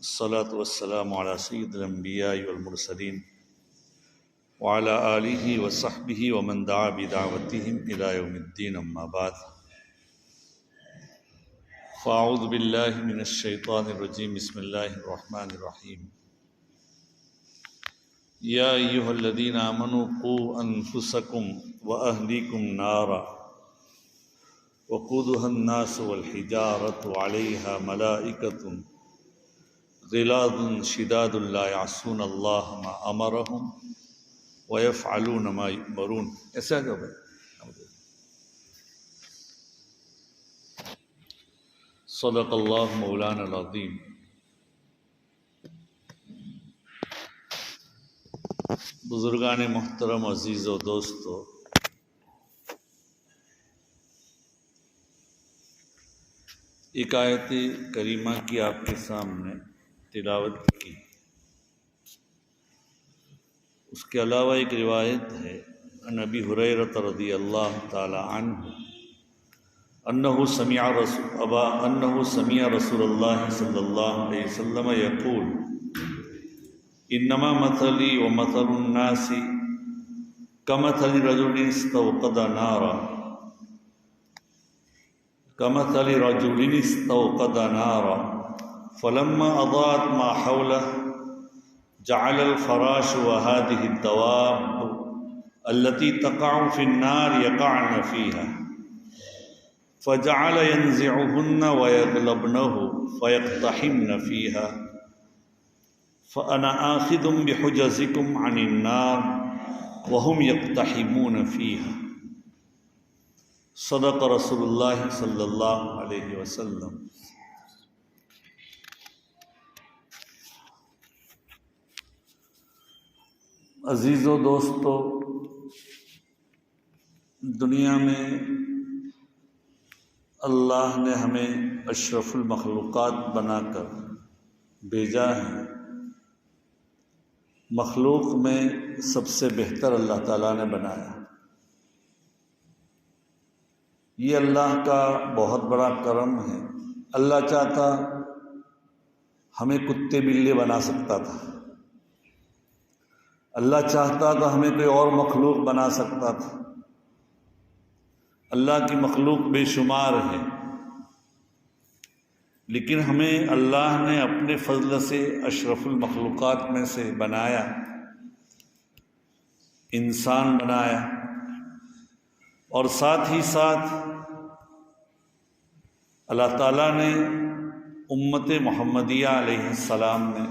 الصلاة والسلام على سيد الأنبياء والمرسلين وعلى آله وصحبه ومن دعا بدعوتهم إلى يوم الدين أما بعد فأعوذ بالله من الشيطان الرجيم بسم الله الرحمن الرحيم يا أيها الذين آمنوا قوا أنفسكم وأهليكم نارا وقودها الناس والحجارة عليها ملائكة غلاظ شداد لا يعصون الله ما أمرهم ويفعلون ما يؤمرون. ایسا کیا ہے؟ صدق اللہ مولانا العظیم. بزرگان محترم، عزیز و دوستو، ایک آیت کریمہ کی آپ کے سامنے تلاوت کی. اس کے علاوہ ایک روایت ہے عن ابی ہریرہ رضی اللہ تعالی عنہ انہ سمع رسول اللہ صلی اللہ علیہ وسلم یقول انما مثلی ومثل الناس کمثل رجل استوقد نارا فلما اضاءت ما حوله جعل الفراش وهذه الدواب التي تقع في النار يقعن فيها فجعل ينزعهن ويغلبنه فيقتحمن فيها فأنا آخذ بحجزكم عن النار وهم يقتحمون فيها. صدق رسول اللہ صلی اللہ علیہ وسلم. عزیز و دوستو، دنیا میں اللہ نے ہمیں اشرف المخلوقات بنا کر بھیجا ہے. مخلوق میں سب سے بہتر اللہ تعالیٰ نے بنایا. یہ اللہ کا بہت بڑا کرم ہے. اللہ چاہتا ہمیں کتے بلے بنا سکتا تھا، اللہ چاہتا تو ہمیں کوئی اور مخلوق بنا سکتا تھا. اللہ کی مخلوق بے شمار ہے، لیکن ہمیں اللہ نے اپنے فضل سے اشرف المخلوقات میں سے بنایا، انسان بنایا، اور ساتھ ہی ساتھ اللہ تعالیٰ نے امت محمدیہ علیہ السلام نے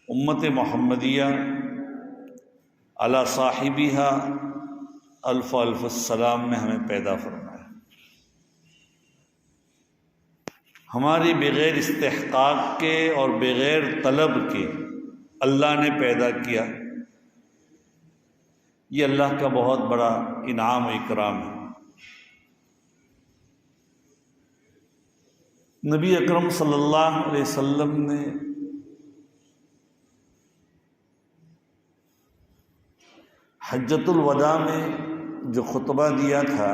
امت محمدیہ علی صاحبیہا الف الف السلام میں ہمیں پیدا فرمایا. ہماری بغیر استحقاق کے اور بغیر طلب کے اللہ نے پیدا کیا. یہ اللہ کا بہت بڑا انعام و اکرام ہے. نبی اکرم صلی اللہ علیہ وسلم نے حجۃ الوداع میں جو خطبہ دیا تھا،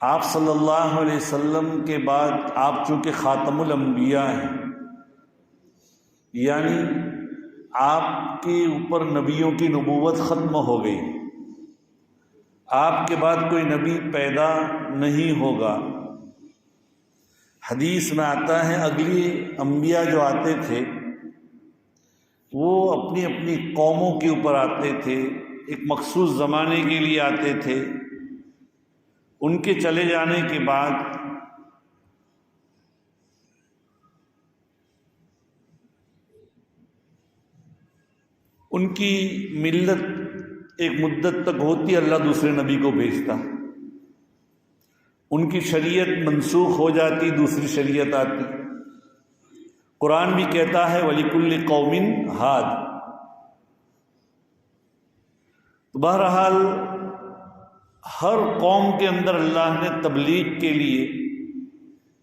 آپ صلی اللہ علیہ وسلم کے بعد آپ چونکہ خاتم الانبیاء ہیں، یعنی آپ کے اوپر نبیوں کی نبوت ختم ہو گئی، آپ کے بعد کوئی نبی پیدا نہیں ہوگا. حدیث میں آتا ہے اگلی انبیاء جو آتے تھے وہ اپنی اپنی قوموں کے اوپر آتے تھے، ایک مخصوص زمانے کے لیے آتے تھے. ان کے چلے جانے کے بعد ان کی ملت ایک مدت تک ہوتی، اللہ دوسرے نبی کو بھیجتا، ان کی شریعت منسوخ ہو جاتی، دوسری شریعت آتی. قرآن بھی کہتا ہے وَلِكُلِّ قَوْمٍ ہاد. بہرحال ہر قوم کے اندر اللہ نے تبلیغ کے لیے،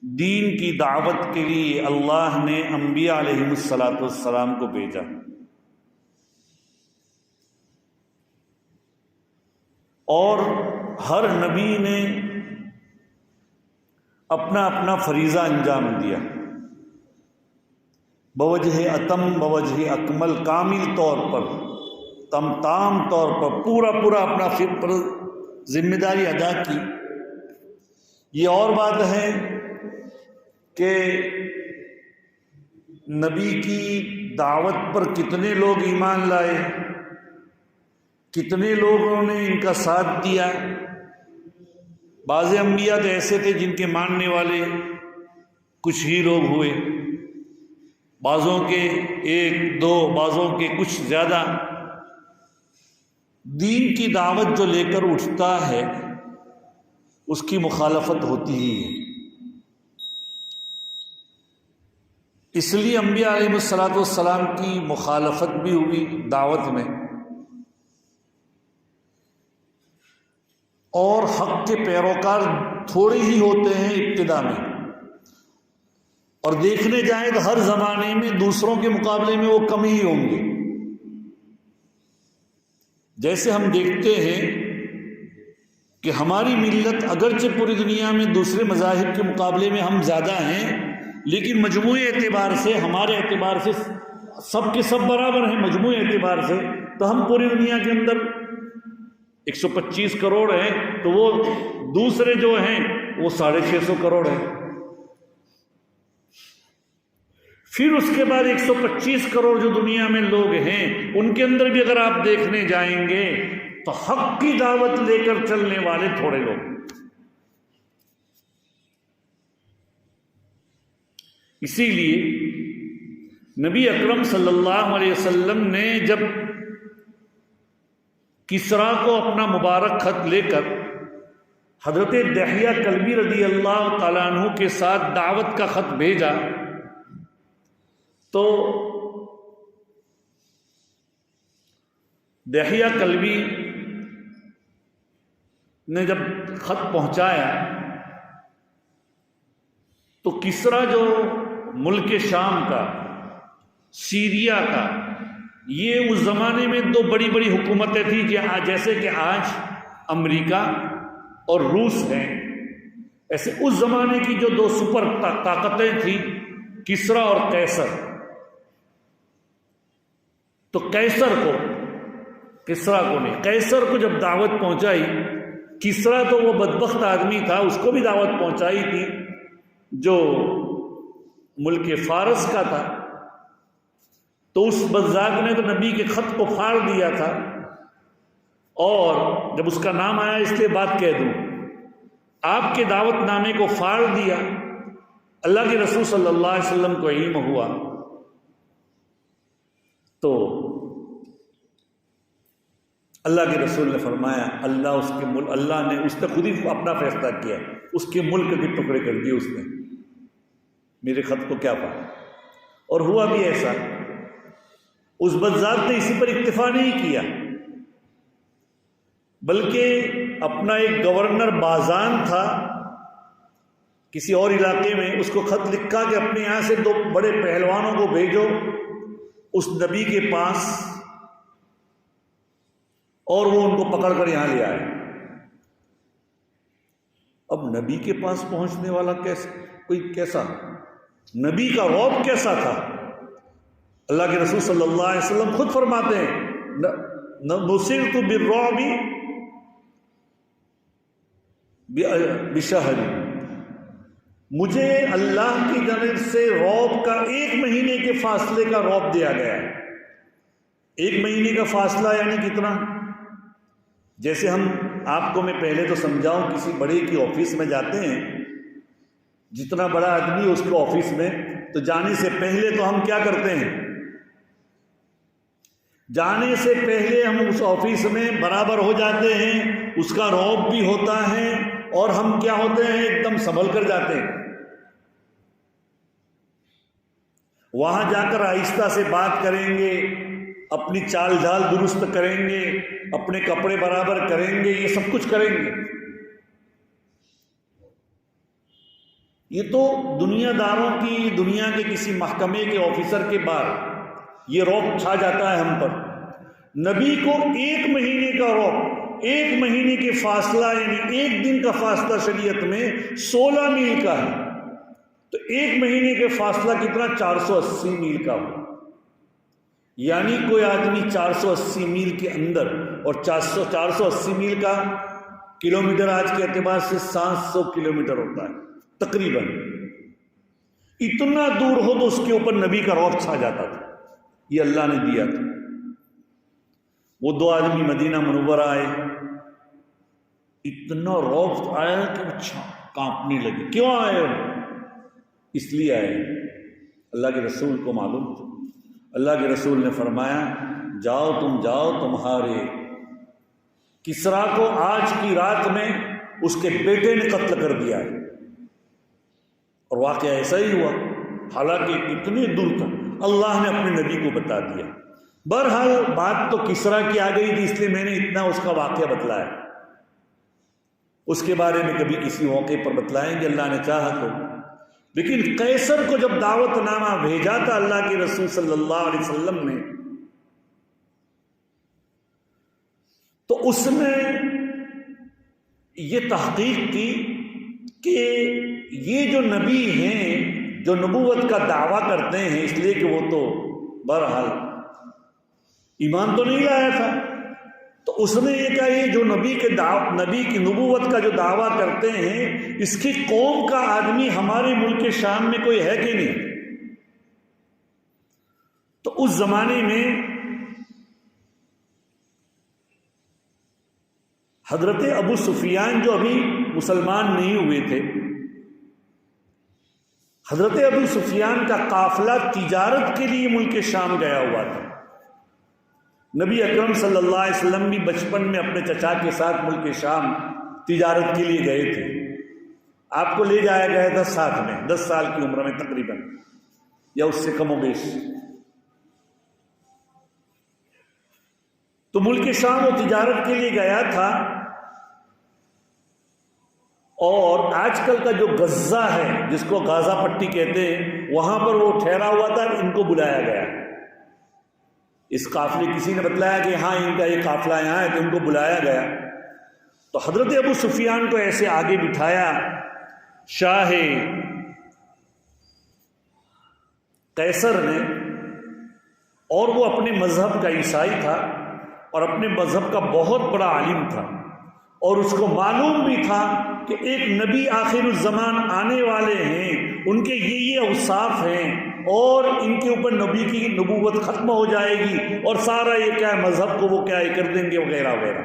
دین کی دعوت کے لیے اللہ نے انبیاء علیہ السلام کو بھیجا. اور ہر نبی نے اپنا اپنا فریضہ انجام دیا بوجہ اتم بوجہ اکمل، کامل طور پر، تام طور پر پورا اپنا ذمہ داری ادا کی۔ یہ اور بات ہے کہ نبی کی دعوت پر کتنے لوگ ایمان لائے، کتنے لوگوں نے ان کا ساتھ دیا۔ بعض انبیاء تو ایسے تھے جن کے ماننے والے کچھ ہی لوگ ہوئے، بعضوں کے 1-2، بعضوں کے کچھ زیادہ۔ دین کی دعوت جو لے کر اٹھتا ہے اس کی مخالفت ہوتی ہی ہے۔ اس لیے انبیاء علیہ الصلوۃ والسلام کی مخالفت بھی ہوئی دعوت میں، اور حق کے پیروکار تھوڑے ہی ہوتے ہیں ابتدا میں، اور دیکھنے جائیں تو ہر زمانے میں دوسروں کے مقابلے میں وہ کم ہی ہوں گے۔ جیسے ہم دیکھتے ہیں کہ ہماری ملت اگرچہ پوری دنیا میں دوسرے مذاہب کے مقابلے میں ہم زیادہ ہیں، لیکن مجموعی اعتبار سے، ہمارے اعتبار سے سب کے سب برابر ہیں۔ مجموعی اعتبار سے تو ہم پوری دنیا کے اندر 125 کروڑ ہیں، تو وہ دوسرے جو ہیں وہ 650 کروڑ ہیں۔ پھر اس کے بعد 125 کروڑ جو دنیا میں لوگ ہیں، ان کے اندر بھی اگر آپ دیکھنے جائیں گے تو حق کی دعوت لے کر چلنے والے تھوڑے لوگ۔ اسی لیے نبی اکرم صلی اللہ علیہ وسلم نے جب کسریٰ کو اپنا مبارک خط لے کر حضرت دحیہ کلبی رضی اللہ تعالیٰ عنہ کے ساتھ دعوت کا خط بھیجا، تو دحیہ کلبی نے جب خط پہنچایا تو کسریٰ جو ملک شام کا، سیریا کا، یہ اس زمانے میں 2 بڑی بڑی حکومتیں تھیں، جیسے کہ آج امریکہ اور روس ہیں، ایسے اس زمانے کی جو 2 سپر طاقتیں تھیں، کسریٰ اور قیصر۔ تو کیسر کو، کسریٰ کو نہیں، قیصر کو جب دعوت پہنچائی، کسریٰ تو وہ بدبخت آدمی تھا، اس کو بھی دعوت پہنچائی تھی جو ملک فارس کا تھا، تو اس بزاق نے تو نبی کے خط کو پھاڑ دیا تھا، اور جب اس کا نام آیا اس لیے بات کہہ دوں، آپ کے دعوت نامے کو پھاڑ دیا۔ اللہ کے رسول صلی اللہ علیہ وسلم کو علم ہوا تو اللہ کے رسول نے فرمایا، اللہ نے اس نے خود ہی اپنا فیصلہ کیا، اس کے ملک کے ٹکڑے کر دیے اس نے، میرے خط کو کیا پا۔ اور ہوا بھی ایسا، اس بزاق نے اسی پر اکتفا نہیں کیا، بلکہ اپنا ایک گورنر بازان تھا کسی اور علاقے میں، اس کو خط لکھا کہ اپنے یہاں سے 2 بڑے پہلوانوں کو بھیجو اس نبی کے پاس، اور وہ ان کو پکڑ کر یہاں لے آئے۔ اب نبی کے پاس پہنچنے والا کیسا نبی کا رعب کیسا تھا؟ اللہ کے رسول صلی اللہ علیہ وسلم خود فرماتے ہیں، نصرت بالرعب بشہر، مجھے اللہ کی جانب سے رعب کا 1 مہینے کے فاصلے کا رعب دیا گیا ہے۔ 1 مہینے کا فاصلہ یعنی کتنا؟ جیسے آپ کو میں پہلے تو سمجھاؤں، کسی بڑے کی آفس میں جاتے ہیں، جتنا بڑا آدمی ہے اس کے آفس میں، تو جانے سے پہلے تو ہم کیا کرتے ہیں؟ جانے سے پہلے ہم اس آفس میں برابر ہو جاتے ہیں، اس کا رعب بھی ہوتا ہے، اور ہم کیا ہوتے ہیں؟ ایک دم سنبھل کر جاتے ہیں۔ وہاں جا کر آہستہ سے بات کریں گے، اپنی چال ڈھال درست کریں گے، اپنے کپڑے برابر کریں گے، یہ سب کچھ کریں گے۔ یہ تو دنیا داروں کی، دنیا کے کسی محکمے کے آفیسر کے بعد یہ رعب چھا جاتا ہے ہم پر۔ نبی کو 1 مہینے کا رعب، ایک مہینے کے فاصلہ یعنی ایک دن کا فاصلہ شریعت میں 16 میل کا ہے، تو ایک مہینے کے فاصلہ کتنا؟ 480 میل کا ہو، یعنی کوئی آدمی 480 میل کے اندر، اور 480 میل کا کلومیٹر آج کے اعتبار سے 700 کلومیٹر ہوتا ہے تقریباً، اتنا دور ہو تو اس کے اوپر نبی کا رعب چھا جاتا تھا، یہ اللہ نے دیا تھا۔ وہ 2 آدمی مدینہ منورہ آئے، اتنا رعب آیا کہ وہ کانپنے لگے۔ کیوں آئے؟ اس لیے آئے اللہ کے رسول کو معلوم تھا۔ اللہ کے رسول نے فرمایا جاؤ تم جاؤ، تمہارے کسریٰ کو آج کی رات میں اس کے بیٹے نے قتل کر دیا ہے، اور واقعہ ایسا ہی ہوا، حالانکہ اتنے دور تھا، اللہ نے اپنے نبی کو بتا دیا۔ بہرحال بات تو کسریٰ کی آ گئی تھی، اس لیے میں نے اتنا اس کا واقعہ بتلایا، اس کے بارے میں کبھی کسی موقع پر بتلائیں گے اللہ نے چاہا تو۔ لیکن قیصر کو جب دعوت نامہ بھیجا تھا اللہ کے رسول صلی اللہ علیہ وسلم نے، تو اس نے یہ تحقیق کی کہ یہ جو نبی ہیں جو نبوت کا دعویٰ کرتے ہیں، اس لیے کہ وہ تو بہرحال ایمان تو نہیں لایا تھا، تو اس نے یہ کہا یہ جو نبی کی نبوت کا جو دعویٰ کرتے ہیں، اس کی قوم کا آدمی ہمارے ملک شام میں کوئی ہے کہ نہیں؟ تو اس زمانے میں حضرت ابو سفیان جو ابھی مسلمان نہیں ہوئے تھے، حضرت ابو سفیان کا قافلہ تجارت کے لیے ملک شام گیا ہوا تھا۔ نبی اکرم صلی اللہ علیہ وسلم بھی بچپن میں اپنے چچا کے ساتھ ملک شام تجارت کے لیے گئے تھے، آپ کو لے جایا گیا تھا ساتھ میں 10 سال کی عمر میں تقریباً، یا اس سے کم و بیش۔ تو ملک شام وہ تجارت کے لیے گیا تھا، اور آج کل کا جو غزہ ہے جس کو غازہ پٹی کہتے ہیں، وہاں پر وہ ٹھہرا ہوا تھا، ان کو بلایا گیا۔ اس قافلے کسی نے بتلایا کہ ہاں ان کا یہ قافلہ یہاں ہے، تو ان کو بلایا گیا۔ تو حضرت ابو سفیان کو ایسے آگے بٹھایا شاہ قیصر نے، اور وہ اپنے مذہب کا عیسائی تھا اور اپنے مذہب کا بہت بڑا عالم تھا، اور اس کو معلوم بھی تھا کہ ایک نبی آخر الزمان آنے والے ہیں، ان کے یہ اوصاف ہیں، اور ان کے اوپر نبی کی نبوت ختم ہو جائے گی، اور سارا یہ کیا ہے مذہب کو وہ کیا کر دیں گے وغیرہ وغیرہ۔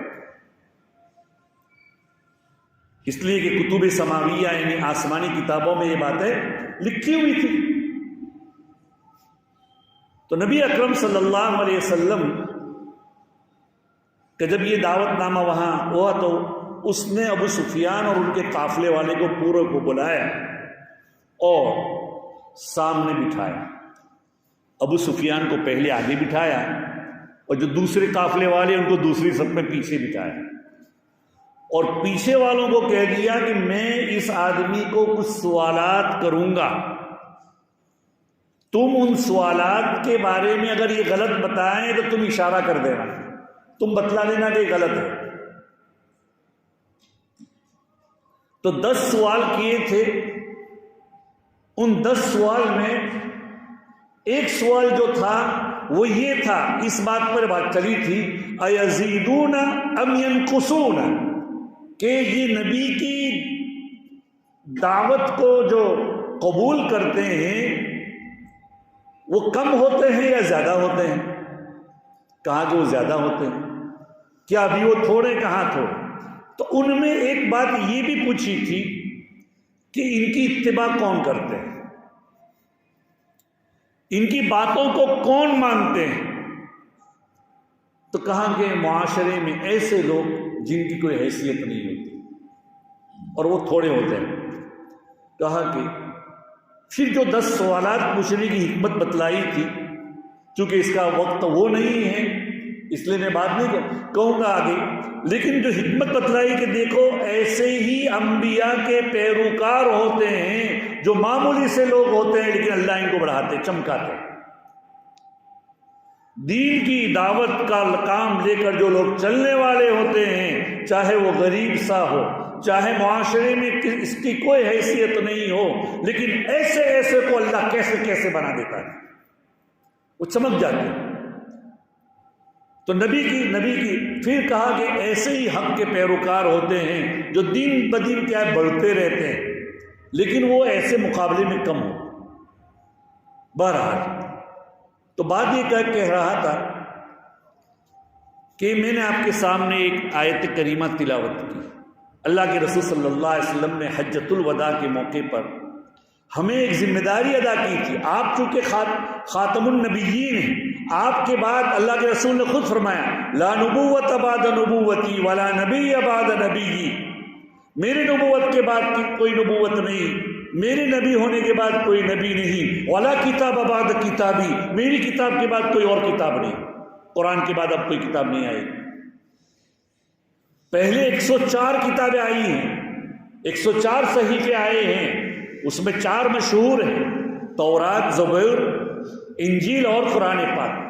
اس لیے کہ کتب سماویہ یعنی آسمانی کتابوں میں یہ باتیں لکھی ہوئی تھی۔ تو نبی اکرم صلی اللہ علیہ وسلم کہ جب یہ دعوت نامہ وہاں ہوا، تو اس نے ابو سفیان اور ان کے قافلے والے کو پورے کو بلایا اور سامنے بٹھایا۔ ابو سفیان کو پہلے آگے بٹھایا، اور جو دوسرے قافلے والے ان کو دوسری صف میں پیچھے بٹھایا، اور پیچھے والوں کو کہہ دیا کہ میں اس آدمی کو کچھ سوالات کروں گا، تم ان سوالات کے بارے میں اگر یہ غلط بتائیں تو تم اشارہ کر دینا، تم بتلا دینا کہ یہ غلط ہے۔ تو 10 سوال کیے تھے، ان 10 سوال میں ایک سوال جو تھا وہ یہ تھا، اس بات پر بات چلی تھی ایزیدون ام ینقصون، کہ یہ نبی کی دعوت کو جو قبول کرتے ہیں وہ کم ہوتے ہیں یا زیادہ ہوتے ہیں؟ کہا کہ وہ زیادہ ہوتے ہیں۔ کیا ابھی وہ تھوڑے؟ کہاں تھوڑے؟ تو ان میں ایک بات یہ بھی پوچھی تھی کہ ان کی اتباع کون کرتے ہیں، ان کی باتوں کو کون مانتے ہیں؟ تو کہا کہ معاشرے میں ایسے لوگ جن کی کوئی حیثیت نہیں ہوتی اور وہ تھوڑے ہوتے ہیں۔ کہا کہ پھر جو 10 سوالات پوچھنے کی حکمت بتلائی تھی، چونکہ اس کا وقت وہ نہیں ہے اس لیے میں بات نہیں کہوں گا آگے، لیکن جو حکمت بتلائی کہ دیکھو ایسے ہی انبیاء کے پیروکار ہوتے ہیں جو معمولی سے لوگ ہوتے ہیں، لیکن اللہ ان کو بڑھاتے چمکاتے۔ دین کی دعوت کا کام لے کر جو لوگ چلنے والے ہوتے ہیں، چاہے وہ غریب سا ہو، چاہے معاشرے میں اس کی کوئی حیثیت نہیں ہو، لیکن ایسے ایسے کو اللہ کیسے کیسے بنا دیتا ہے، وہ چمک جاتے ہیں۔ تو نبی کی پھر کہا کہ ایسے ہی حق کے پیروکار ہوتے ہیں جو دن بدن کیا بڑھتے رہتے ہیں، لیکن وہ ایسے مقابلے میں کم ہو۔ بہرحال تو بات یہ کہہ رہا تھا کہ میں نے آپ کے سامنے ایک آیت کریمہ تلاوت کی۔ اللہ کے رسول صلی اللہ علیہ وسلم نے حجۃ الوداع کے موقع پر ہمیں ایک ذمہ داری ادا کی تھی۔ آپ چونکہ خاتم النبیین ہیں، آپ کے بعد اللہ کے رسول نے خود فرمایا لا نبوت بعد نبوتی ولا نبی بعد نبی، میری نبوت کے بعد کی کوئی نبوت نہیں، میرے نبی ہونے کے بعد کوئی نبی نہیں، ولا کتاب بعد کتابی، میری کتاب کے بعد کوئی اور کتاب نہیں، قرآن کے بعد اب کوئی کتاب نہیں آئی۔ پہلے 104 کتابیں آئی ہیں، 104 صحیفے آئے ہیں، اس میں 4 مشہور ہیں، تورات، زبور، انجیل اور قرآن پاک۔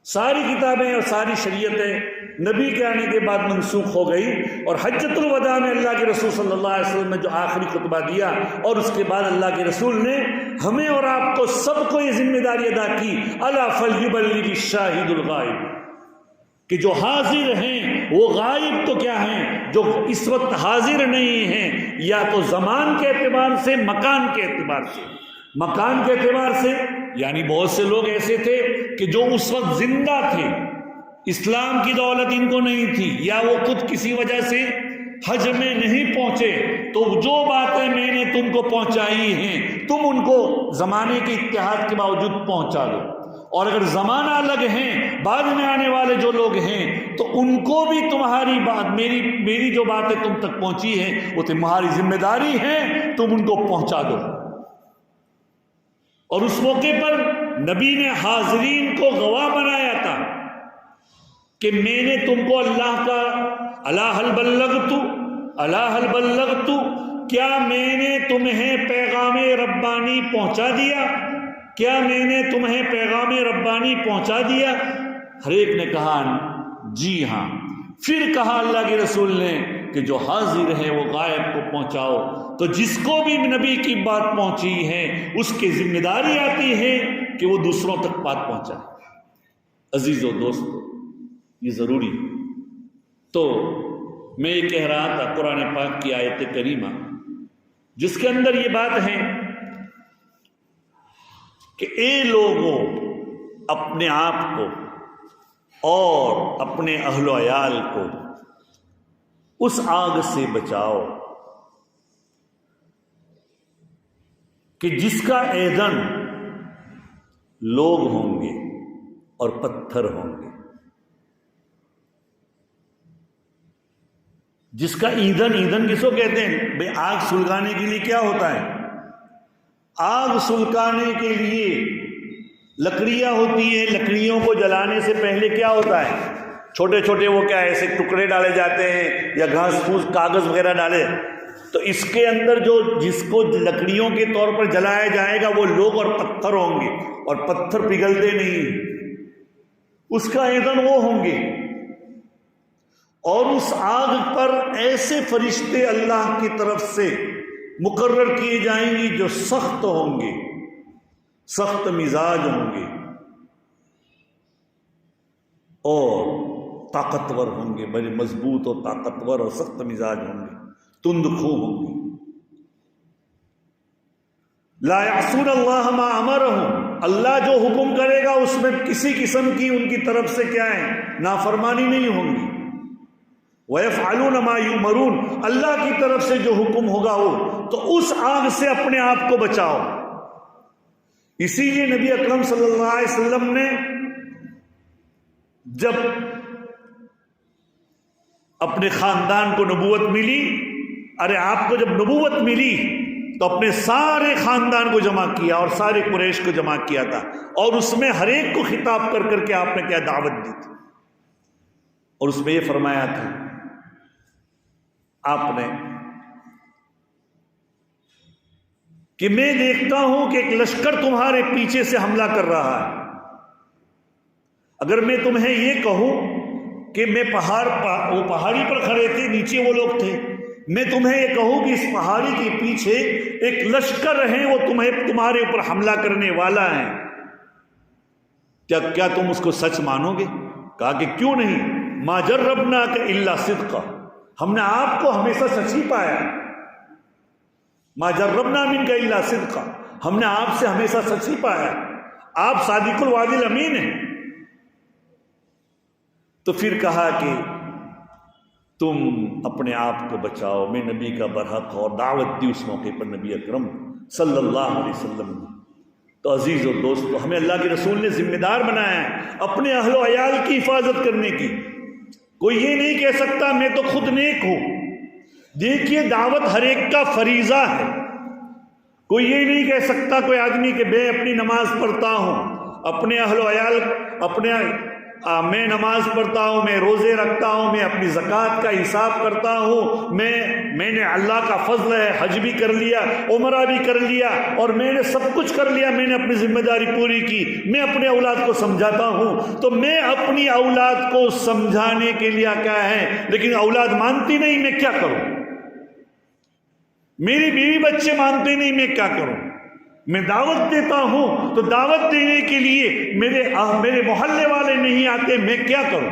ساری کتابیں اور ساری شریعتیں نبی کے آنے کے بعد منسوخ ہو گئی، اور حجۃ الوداع میں اللہ کے رسول صلی اللہ علیہ وسلم نے جو آخری خطبہ دیا، اور اس کے بعد اللہ کے رسول نے ہمیں اور آپ کو سب کو یہ ذمہ داری ادا کی الا فلیبلغ الشاہد الغائب، کہ جو حاضر ہیں وہ غائب تو کیا ہیں، جو اس وقت حاضر نہیں ہیں، یا تو زمان کے اعتبار سے، مکان کے اعتبار سے۔ مکان کے اعتبار سے یعنی بہت سے لوگ ایسے تھے کہ جو اس وقت زندہ تھے، اسلام کی دولت ان کو نہیں تھی، یا وہ خود کسی وجہ سے حج میں نہیں پہنچے، تو جو باتیں میں نے تم کو پہنچائی ہیں تم ان کو زمانے کے اتحاد کے باوجود پہنچا دو، اور اگر زمانہ الگ ہیں، بعد میں آنے والے جو لوگ ہیں، تو ان کو بھی تمہاری بات، میری جو باتیں تم تک پہنچی ہیں وہ تمہاری ذمہ داری ہے، تم ان کو پہنچا دو۔ اور اس موقع پر نبی نے حاضرین کو گواہ بنایا تھا کہ میں نے تم کو اللہ کا الا هل بلغت، کیا میں نے تمہیں پیغام ربانی پہنچا دیا، کیا میں نے تمہیں پیغام ربانی پہنچا دیا؟ ہر ایک نے کہا جی ہاں۔ پھر کہا اللہ کے رسول نے کہ جو حاضر ہے وہ غائب کو پہنچاؤ۔ تو جس کو بھی نبی کی بات پہنچی ہے اس کی ذمہ داری آتی ہے کہ وہ دوسروں تک بات پہنچائے۔ عزیزو دوستو، یہ ضروری ہے۔ تو میں یہ کہہ رہا تھا قرآن پاک کی آیت کریمہ جس کے اندر یہ بات ہے کہ اے لوگوں، اپنے آپ کو اور اپنے اہل و عیال کو اس آگ سے بچاؤ کہ جس کا ایندھن لوگ ہوں گے اور پتھر ہوں گے۔ جس کا ایندھن کس کو کہتے ہیں بھئی؟ آگ سلگانے کے لیے کیا ہوتا ہے؟ آگ سلگانے کے لیے لکڑیاں ہوتی ہیں، لکڑیوں کو جلانے سے پہلے کیا ہوتا ہے؟ چھوٹے چھوٹے وہ کیا ایسے ٹکڑے ڈالے جاتے ہیں، یا گھاس پھوس کاغذ وغیرہ ڈالے، تو اس کے اندر جس کو لکڑیوں کے طور پر جلایا جائے گا وہ لوگ اور پتھر ہوں گے، اور پتھر پگھلتے نہیں، اس کا ایندھن وہ ہوں گے۔ اور اس آگ پر ایسے فرشتے اللہ کی طرف سے مقرر کیے جائیں گے جو سخت ہوں گے، سخت مزاج ہوں گے اور طاقتور ہوں گے، بڑے مضبوط اور طاقتور اور سخت مزاج ہوں گے، تند خو ہوں گے۔ لا یعصون اللہ ما امرہم، اللہ جو حکم کرے گا اس میں کسی قسم کی ان کی طرف سے کیا ہے، نافرمانی نہیں ہوں گی۔ وَيَفْعَلُونَ مَا يُؤْمَرُونَ، اللہ کی طرف سے جو حکم ہوگا وہ، تو اس آگ سے اپنے آپ کو بچاؤ۔ اسی لیے نبی اکرم صلی اللہ علیہ وسلم نے جب اپنے خاندان کو نبوت ملی، آپ کو جب نبوت ملی تو اپنے سارے خاندان کو جمع کیا اور سارے قریش کو جمع کیا تھا، اور اس میں ہر ایک کو خطاب کر کر کے آپ نے کیا دعوت دی تھی، اور اس میں یہ فرمایا تھا آپ نے کہ میں دیکھتا ہوں کہ ایک لشکر تمہارے پیچھے سے حملہ کر رہا ہے، اگر میں تمہیں یہ کہوں کہ میں وہ پہاڑی پر کھڑے تھے، نیچے وہ لوگ تھے، میں تمہیں یہ کہوں کہ اس پہاڑی کے پیچھے ایک لشکر ہے، وہ تمہارے اوپر حملہ کرنے والا ہے، کیا تم اس کو سچ مانو گے؟ کہا کہ کیوں نہیں، ما جربناک الا صدقا، ہم نے آپ کو ہمیشہ سچ ہی پایا، ما جربنا منک الا صدقا، ہم نے آپ سے ہمیشہ سچ ہی پایا، آپ صادق الوعد الامین ہیں۔ تو پھر کہا کہ تم اپنے آپ کو بچاؤ، میں نبی کا برحق اور دعوت دی اس موقع پر نبی اکرم صلی اللہ علیہ وسلم نے۔ تو عزیز اور دوستو، ہمیں اللہ کے رسول نے ذمہ دار بنایا ہے اپنے اہل و عیال کی حفاظت کرنے کی۔ کوئی یہ نہیں کہہ سکتا میں تو خود نیک ہوں۔ دیکھیے، دعوت ہر ایک کا فریضہ ہے۔ کوئی یہ نہیں کہہ سکتا کوئی آدمی کہ میں اپنی نماز پڑھتا ہوں، اپنے اہل و عیال میں نماز پڑھتا ہوں، میں روزے رکھتا ہوں، میں اپنی زکوٰۃ کا حساب کرتا ہوں، میں نے اللہ کا فضل ہے حج بھی کر لیا، عمرہ بھی کر لیا، اور میں نے سب کچھ کر لیا، میں نے اپنی ذمہ داری پوری کی، میں اپنے اولاد کو سمجھاتا ہوں۔ تو میں اپنی اولاد کو سمجھانے کے لیے کیا ہے، لیکن اولاد مانتی نہیں، میں کیا کروں؟ میری بیوی بچے مانتے نہیں، میں کیا کروں؟ میں دعوت دیتا ہوں تو دعوت دینے کے لیے میرے محلے والے نہیں آتے، میں کیا کروں؟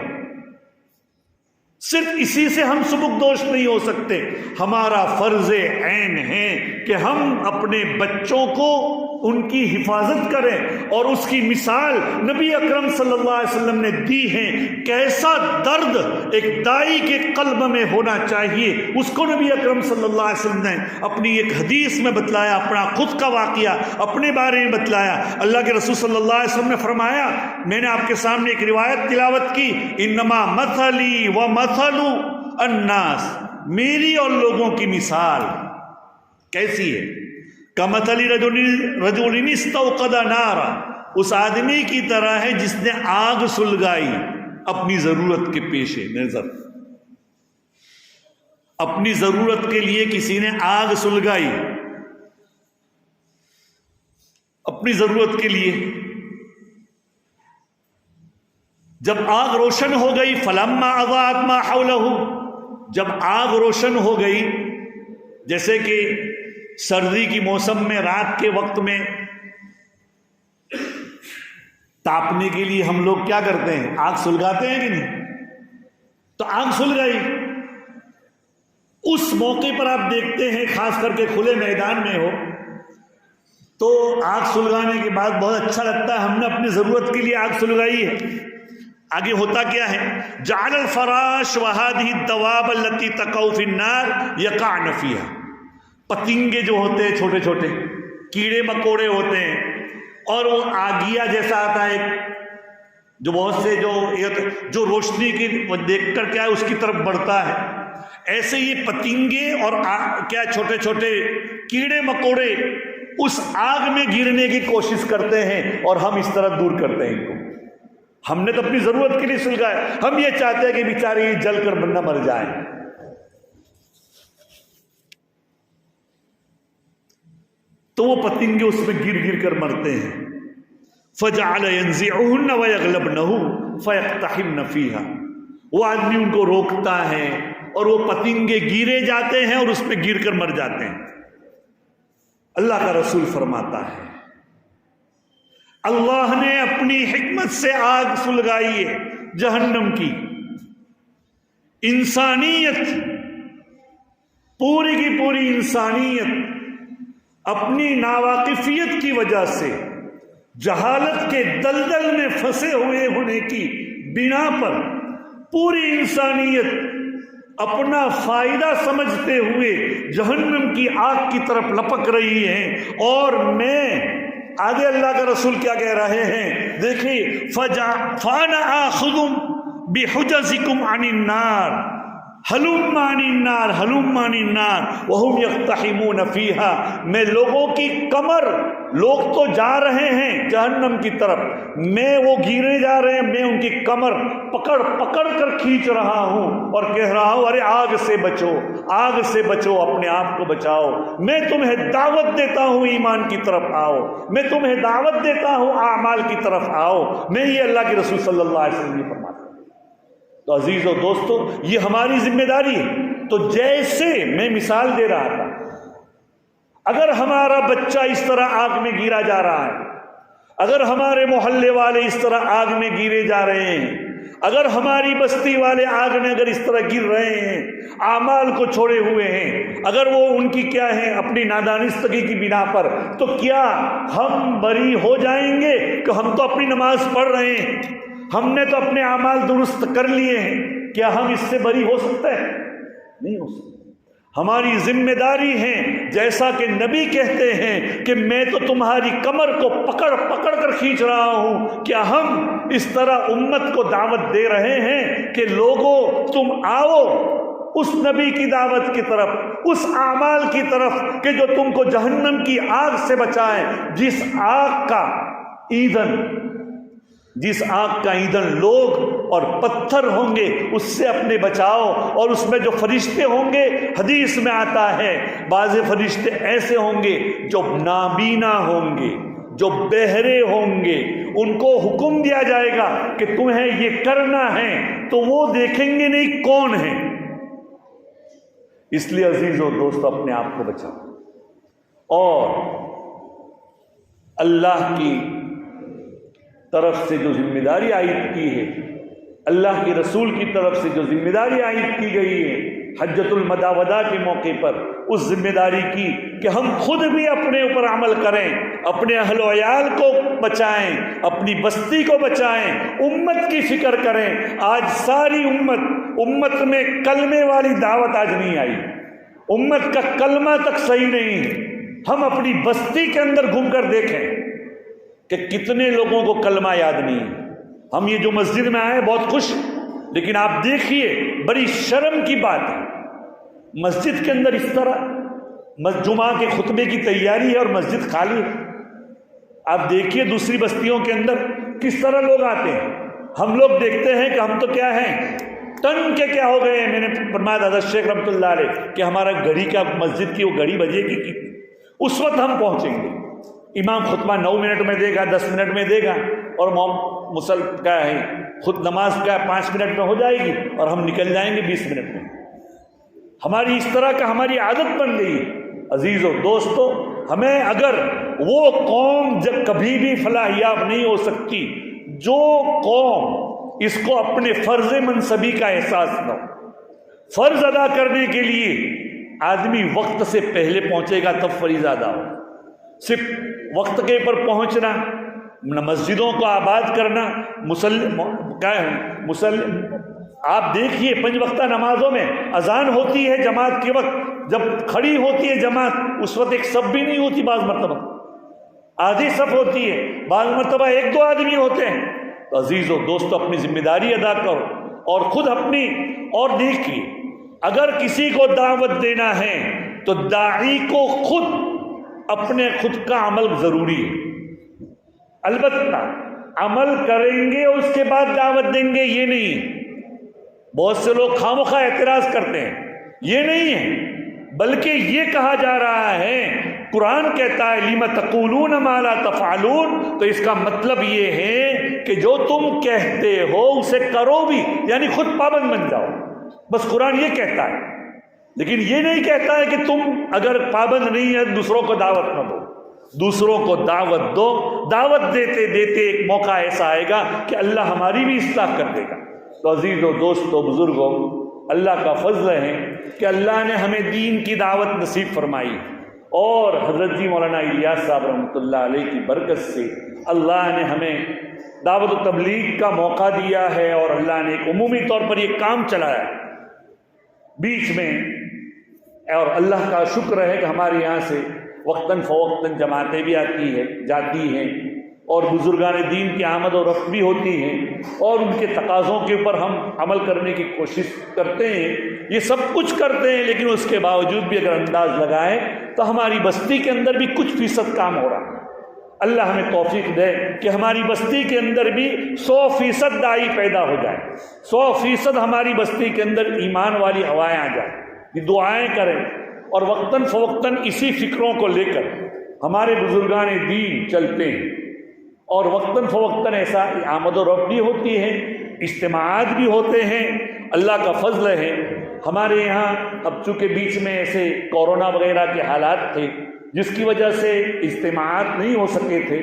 صرف اسی سے ہم سبکدوش نہیں ہو سکتے۔ ہمارا فرض عین ہے کہ ہم اپنے بچوں کو ان کی حفاظت کریں، اور اس کی مثال نبی اکرم صلی اللہ علیہ وسلم نے دی ہے۔ کیسا درد ایک دائی کے قلب میں ہونا چاہیے، اس کو نبی اکرم صلی اللہ علیہ وسلم نے اپنی ایک حدیث میں بتلایا، اپنا خود کا واقعہ اپنے بارے میں بتلایا۔ اللہ کے رسول صلی اللہ علیہ وسلم نے فرمایا، میں نے آپ کے سامنے ایک روایت تلاوت کی، انما مثلی و مثل الناس، میری اور لوگوں کی مثال کیسی ہے؟ کمثل رجل استوقد نارا، اس آدمی کی طرح ہے جس نے آگ سلگائی اپنی ضرورت کے پیش نظر، اپنی ضرورت کے لیے کسی نے آگ سلگائی اپنی ضرورت کے لیے۔ جب آگ روشن ہو گئی، فلما اضاءت ما حولہ، جب آگ روشن ہو گئی، جیسے کہ سردی کی موسم میں رات کے وقت میں تاپنے کے لیے ہم لوگ کیا کرتے ہیں، آگ سلگاتے ہیں کہ نہیں؟ تو آگ سلگائی، اس موقع پر آپ دیکھتے ہیں خاص کر کے کھلے میدان میں ہو تو آگ سلگانے کے بعد بہت اچھا لگتا ہے، ہم نے اپنی ضرورت کے لیے آگ سلگائی ہے۔ آگے ہوتا کیا ہے، جعل الفراش وهذه الدواب التي تقع في النار يقعن فيها، پتنگے جو ہوتے ہیں چھوٹے چھوٹے کیڑے مکوڑے ہوتے ہیں، اور وہ آگیا جیسا آتا ہے جو بہت سے جو روشنی کی دیکھ کر کیا ہے اس کی طرف بڑھتا ہے، ایسے یہ پتنگے اور کیا چھوٹے چھوٹے کیڑے مکوڑے اس آگ میں گرنے کی کوشش کرتے ہیں، اور ہم اس طرح دور کرتے ہیں ان کو۔ ہم نے تو اپنی ضرورت کے لیے سلگایا، ہم یہ چاہتے ہیں کہ بیچارے یہ جل کر بندہ مر جائے۔ تو وہ پتنگے اس میں گر گر کر مرتے ہیں۔ فَجَعَلَ يَنزِعُهُنَّ وَيَغْلَبْنَهُ فَيَقْتَحِمْنَ فِيهَا، وہ آدمی ان کو روکتا ہے اور وہ پتنگے گیرے جاتے ہیں اور اس میں گر کر مر جاتے ہیں۔ اللہ کا رسول فرماتا ہے اللہ نے اپنی حکمت سے آگ سلگائی ہے جہنم کی، انسانیت پوری کی پوری انسانیت اپنی ناواقفیت کی وجہ سے، جہالت کے دلدل میں پھنسے ہوئے ہونے کی بنا پر پوری انسانیت اپنا فائدہ سمجھتے ہوئے جہنم کی آگ کی طرف لپک رہی ہے۔ اور میں آگے اللہ کا رسول کیا کہہ رہے ہیں، دیکھیں، فَأَنَا آخُذٌ بِحُجَزِكُمْ عَنِ النَّارِ، ہلم عن النار ہلم عن النار وہم یقتحمون فیہا، میں لوگوں کی کمر، لوگ تو جا رہے ہیں جہنم کی طرف، میں وہ گرنے جا رہے ہیں، میں ان کی کمر پکڑ پکڑ کر کھینچ رہا ہوں اور کہہ رہا ہوں ارے آگ سے بچو، آگ سے بچو، اپنے آپ کو بچاؤ، میں تمہیں دعوت دیتا ہوں ایمان کی طرف آؤ، میں تمہیں دعوت دیتا ہوں اعمال کی طرف آؤ، میں یہ اللہ کے رسول صلی اللہ علیہ وسلم یہ فرماتا ہوں۔ تو عزیز و دوستو، یہ ہماری ذمہ داری ہے۔ تو جیسے میں مثال دے رہا تھا، اگر ہمارا بچہ اس طرح آگ میں گرا جا رہا ہے، اگر ہمارے محلے والے اس طرح آگ میں گرے جا رہے ہیں، اگر ہماری بستی والے آگ میں اگر اس طرح گر رہے ہیں، اعمال کو چھوڑے ہوئے ہیں، اگر وہ ان کی کیا ہے اپنی نادانستگی کی بنا پر، تو کیا ہم بری ہو جائیں گے کہ ہم تو اپنی نماز پڑھ رہے ہیں، ہم نے تو اپنے اعمال درست کر لیے ہیں، کیا ہم اس سے بری ہو سکتے ہیں؟ نہیں ہو سکتے۔ ہماری ذمہ داری ہے، جیسا کہ نبی کہتے ہیں کہ میں تو تمہاری کمر کو پکڑ پکڑ کر کھینچ رہا ہوں، کیا ہم اس طرح امت کو دعوت دے رہے ہیں کہ لوگوں تم آؤ اس نبی کی دعوت کی طرف، اس اعمال کی طرف کہ جو تم کو جہنم کی آگ سے بچائے، جس آگ کا ایندھن لوگ اور پتھر ہوں گے، اس سے اپنے بچاؤ، اور اس میں جو فرشتے ہوں گے، حدیث میں آتا ہے بعض فرشتے ایسے ہوں گے جو نابینا ہوں گے، جو بہرے ہوں گے، ان کو حکم دیا جائے گا کہ تمہیں یہ کرنا ہے، تو وہ دیکھیں گے نہیں کون ہے۔ اس لیے عزیز و دوست اپنے آپ کو بچاؤ، اور اللہ کی طرف سے جو ذمہ داری عائد کی ہے، اللہ کے رسول کی طرف سے جو ذمہ داری عائد کی گئی ہے حجۃ الوداع کے موقع پر، اس ذمہ داری کی کہ ہم خود بھی اپنے اوپر عمل کریں، اپنے اہل و عیال کو بچائیں، اپنی بستی کو بچائیں، امت کی فکر کریں۔ آج ساری امت میں کلمے والی دعوت آج نہیں آئی، امت کا کلمہ تک صحیح نہیں ہے۔ ہم اپنی بستی کے اندر گھوم کر دیکھیں کہ کتنے لوگوں کو کلمہ یاد نہیں ہے۔ ہم یہ جو مسجد میں آئے بہت خوش، لیکن آپ دیکھیے بڑی شرم کی بات ہے، مسجد کے اندر اس طرح جمعہ کے خطبے کی تیاری ہے اور مسجد خالی ہے۔ آپ دیکھیے دوسری بستیوں کے اندر کس طرح لوگ آتے ہیں، ہم لوگ دیکھتے ہیں کہ ہم تو کیا ہیں، تن کے کیا ہو گئے ہیں۔ میں نے فرمایا حضرت شیخ رحمۃ اللہ علیہ کہ ہمارا گھڑی کا مسجد کی وہ گھڑی بجے گی کہ اس وقت ہم پہنچیں گے، امام خطبہ 9 منٹ میں دے گا، 10 منٹ میں دے گا، اور کیا ہے خود نماز کا 5 منٹ میں ہو جائے گی، اور ہم نکل جائیں گے 20 منٹ میں۔ ہماری اس طرح کا ہماری عادت بن گئی ہے۔ عزیز و دوستو، ہمیں اگر وہ قوم جب کبھی بھی فلاح یاب نہیں ہو سکتی جو قوم اس کو اپنے فرض منصبی کا احساس نہ ہو۔ فرض ادا کرنے کے لیے آدمی وقت سے پہلے پہنچے گا تب فریضہ ادا ہو، صرف وقت کے پر پہنچنا، مسجدوں کو آباد کرنا، آپ دیکھیے 5 وقتہ نمازوں میں اذان ہوتی ہے جماعت کے وقت، جب کھڑی ہوتی ہے جماعت اس وقت ایک صف بھی نہیں ہوتی، بعض مرتبہ آدھی صف ہوتی ہے، بعض مرتبہ 1-2 آدمی ہوتے ہیں۔ تو عزیز و دوستو اپنی ذمہ داری ادا کرو، اور خود اپنی، اور دیکھیے اگر کسی کو دعوت دینا ہے تو داعی کو خود اپنے خود کا عمل ضروری ہے۔ البتہ عمل کریں گے اور اس کے بعد دعوت دیں گے یہ نہیں، بہت سے لوگ خامخواہ اعتراض کرتے ہیں، یہ نہیں ہے، بلکہ یہ کہا جا رہا ہے، قرآن کہتا ہے لِمَ تَقُولُونَ مَا لَا تَفْعَلُونَ، تو اس کا مطلب یہ ہے کہ جو تم کہتے ہو اسے کرو بھی، یعنی خود پابند بن جاؤ، بس قرآن یہ کہتا ہے، لیکن یہ نہیں کہتا ہے کہ تم اگر پابند نہیں ہے دوسروں کو دعوت نہ دو، دوسروں کو دعوت دو۔ دعوت دیتے دیتے ایک موقع ایسا آئے گا کہ اللہ ہماری بھی اصلاح کر دے گا۔ تو عزیز و دوستو بزرگوں، اللہ کا فضل ہے کہ اللہ نے ہمیں دین کی دعوت نصیب فرمائی، اور حضرت جی مولانا الیاس صاحب رحمۃ اللہ علیہ کی برکت سے اللہ نے ہمیں دعوت و تبلیغ کا موقع دیا ہے، اور اللہ نے ایک عمومی طور پر یہ کام چلایا بیچ میں، اور اللہ کا شکر ہے کہ ہمارے یہاں سے وقتاً فوقتاً جماعتیں بھی آتی ہیں جاتی ہیں، اور بزرگان دین کی آمد و رفت بھی ہوتی ہیں، اور ان کے تقاضوں کے اوپر ہم عمل کرنے کی کوشش کرتے ہیں۔ یہ سب کچھ کرتے ہیں، لیکن اس کے باوجود بھی اگر انداز لگائیں تو ہماری بستی کے اندر بھی کچھ فیصد کام ہو رہا ہے۔ اللہ ہمیں توفیق دے کہ ہماری بستی کے اندر بھی 100% داعی پیدا ہو جائے، 100% ہماری بستی کے اندر ایمان والی ہوائیں آ جائیں۔ یہ دعائیں کریں اور وقتاً فوقتاً اسی فکروں کو لے کر ہمارے بزرگان دین چلتے ہیں، اور وقتاً فوقتاً ایسا آمد و رفت بھی ہوتی ہے، اجتماعات بھی ہوتے ہیں۔ اللہ کا فضل ہے ہمارے یہاں، اب چونکہ بیچ میں ایسے کورونا وغیرہ کے حالات تھے جس کی وجہ سے اجتماعات نہیں ہو سکے تھے،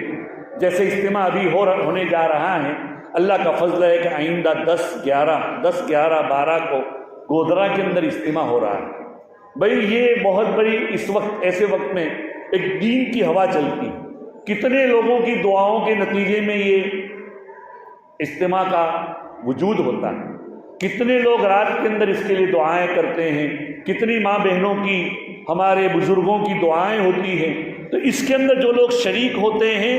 جیسے اجتماع ابھی ہونے جا رہا ہے۔ اللہ کا فضل ہے کہ آئندہ 10/11/12 کو گودرا کے اندر اجتماع ہو رہا ہے۔ بھئی یہ بہت بڑی اس وقت ایسے وقت میں ایک دین کی ہوا چلتی ہے، کتنے لوگوں کی دعاؤں کے نتیجے میں یہ اجتماع کا وجود ہوتا ہے، کتنے لوگ رات کے اندر اس کے لیے دعائیں کرتے ہیں، کتنی ماں بہنوں کی، ہمارے بزرگوں کی دعائیں ہوتی ہیں۔ تو اس کے اندر جو لوگ شریک ہوتے ہیں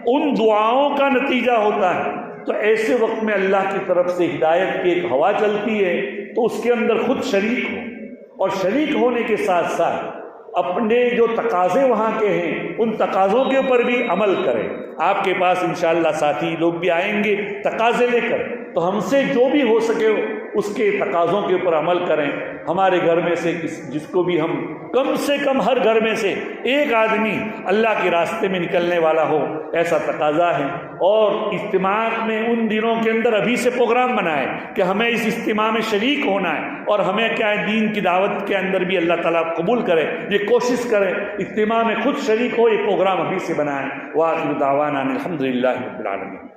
ان دعاؤں کا نتیجہ ہوتا ہے۔ تو ایسے وقت میں اللہ کی طرف سے ہدایت کی ایک ہوا چلتی ہے، تو اس کے اندر خود شریک ہو، اور شریک ہونے کے ساتھ ساتھ اپنے جو تقاضے وہاں کے ہیں ان تقاضوں کے اوپر بھی عمل کریں۔ آپ کے پاس انشاءاللہ ساتھی لوگ بھی آئیں گے تقاضے لے کر، تو ہم سے جو بھی ہو سکے اس کے تقاضوں کے اوپر عمل کریں۔ ہمارے گھر میں سے جس کو بھی ہم کم سے کم ہر گھر میں سے ایک آدمی اللہ کے راستے میں نکلنے والا ہو، ایسا تقاضا ہے۔ اور اجتماعات میں ان دنوں کے اندر ابھی سے پروگرام بنائیں کہ ہمیں اس اجتماع میں شریک ہونا ہے، اور ہمیں کیا ہے دین کی دعوت کے اندر بھی اللہ تعالیٰ قبول کرے، یہ کوشش کریں اجتماع میں خود شریک ہو، یہ پروگرام ابھی سے بنائیں۔ وآخر دعوانا الحمدللہ رب العالمین۔